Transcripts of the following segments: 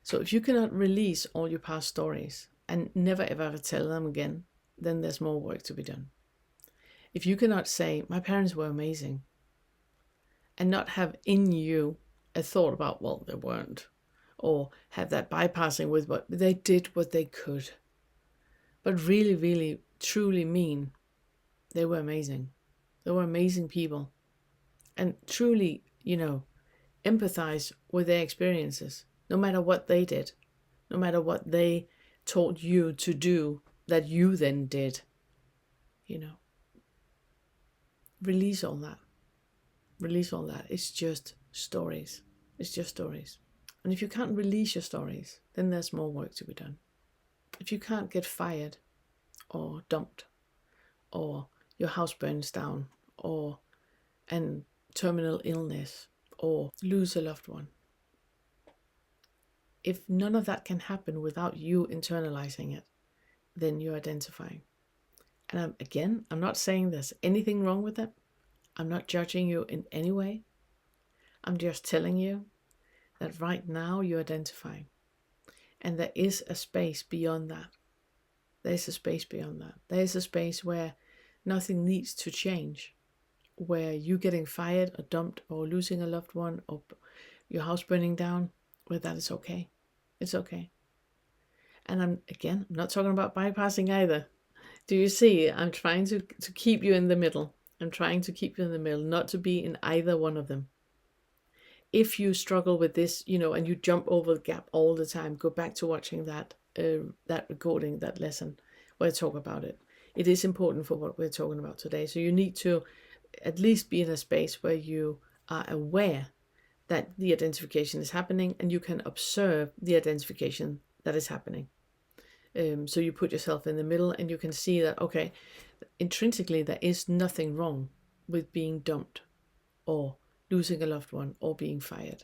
So if you cannot release all your past stories and never ever tell them again, then there's more work to be done. If you cannot say, my parents were amazing, and not have in you a thought about, well, they weren't, or have that bypassing with what they did what they could, but really, really, truly mean they were amazing. They were amazing people. And truly, empathize with their experiences, no matter what they did, no matter what they taught you to do that you then did. Release all that. Release all that. It's just stories. It's just stories. And if you can't release your stories, then there's more work to be done. If you can't get fired or dumped, or your house burns down, or an terminal illness, or lose a loved one, if none of that can happen without you internalizing it, then you're identifying. And I'm not saying there's anything wrong with it. I'm not judging you in any way. I'm just telling you that right now you're identifying. And there is a space beyond that. There is a space beyond that. There is a space where nothing needs to change, where you getting fired or dumped or losing a loved one or your house burning down, where that is okay. It's okay. And I'm not talking about bypassing either. Do you see? I'm trying to keep you in the middle. I'm trying to keep you in the middle, not to be in either one of them. If you struggle with this, and you jump over the gap all the time, go back to watching that recording, that lesson where I talk about it. It is important for what we're talking about today. So you need to at least be in a space where you are aware that the identification is happening and you can observe the identification that is happening. So you put yourself in the middle and you can see that, okay, intrinsically there is nothing wrong with being dumped or losing a loved one or being fired.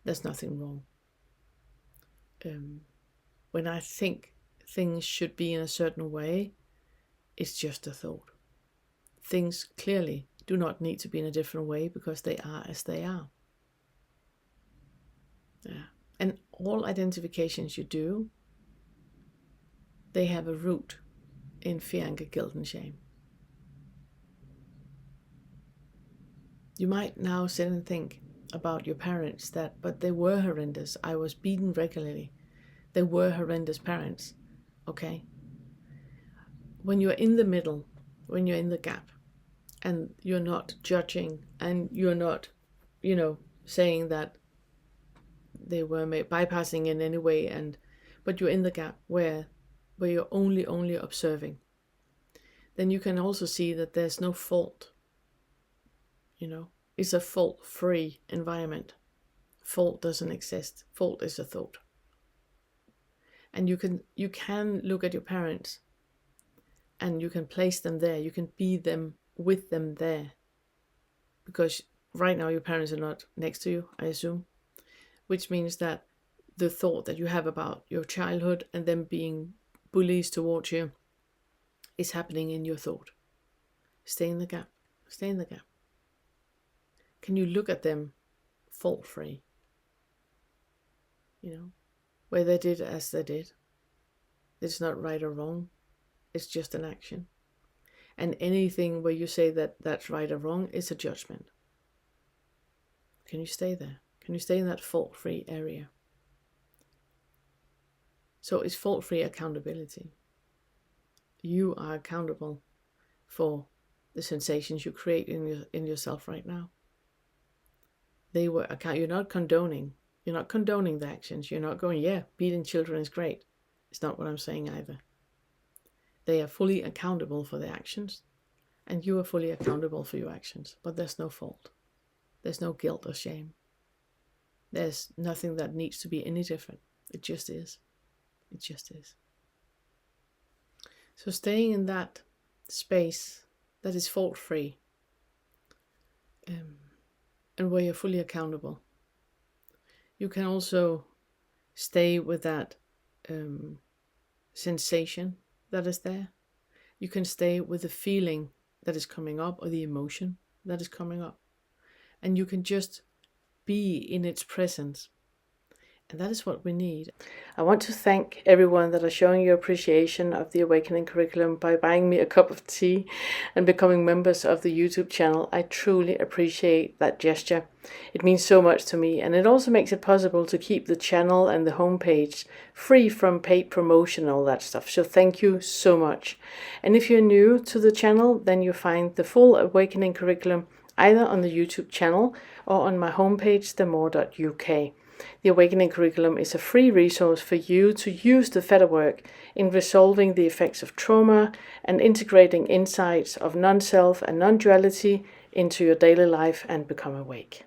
There's nothing wrong. When I think things should be in a certain way, it's just a thought. Things clearly do not need to be in a different way because they are as they are. Yeah. And all identifications you do, they have a root in fear, anger, guilt, and shame. You might now sit and think about your parents but they were horrendous. I was beaten regularly. They were horrendous parents. Okay? When you're in the middle, when you're in the gap, and you're not judging, and you're not, saying that they were bypassing in any way, but you're in the gap where you're only observing, then you can also see that there's no fault. It's a fault-free environment. Fault doesn't exist. Fault is a thought. And you can look at your parents and you can place them there. You can be them with them there. Because right now your parents are not next to you, I assume. Which means that the thought that you have about your childhood and them being bullies towards you is happening in your thought. Stay in the gap. Stay in the gap. Can you look at them fault-free? Where they did as they did. It's not right or wrong. It's just an action. And anything where you say that that's right or wrong is a judgment. Can you stay there? Can you stay in that fault-free area? So it's fault-free accountability. You are accountable for the sensations you create in yourself right now. You're not condoning. You're not condoning the actions. You're not going, beating children is great. It's not what I'm saying either. They are fully accountable for their actions, and you are fully accountable for your actions. But there's no fault. There's no guilt or shame. There's nothing that needs to be any different. It just is. It just is. So staying in that space that is fault-free, and where you're fully accountable. You can also stay with that sensation that is there. You can stay with the feeling that is coming up or the emotion that is coming up. And you can just be in its presence And that is what we need. I want to thank everyone that are showing your appreciation of the Awakening curriculum by buying me a cup of tea and becoming members of the YouTube channel. I truly appreciate that gesture. It means so much to me, and it also makes it possible to keep the channel and the homepage free from paid promotion and all that stuff. So thank you so much. And if you're new to the channel, then you find the full Awakening curriculum either on the YouTube channel or on my homepage, themore.uk. The Awakening curriculum is a free resource for you to use the Fetter work in resolving the effects of trauma and integrating insights of non-self and non-duality into your daily life and become awake.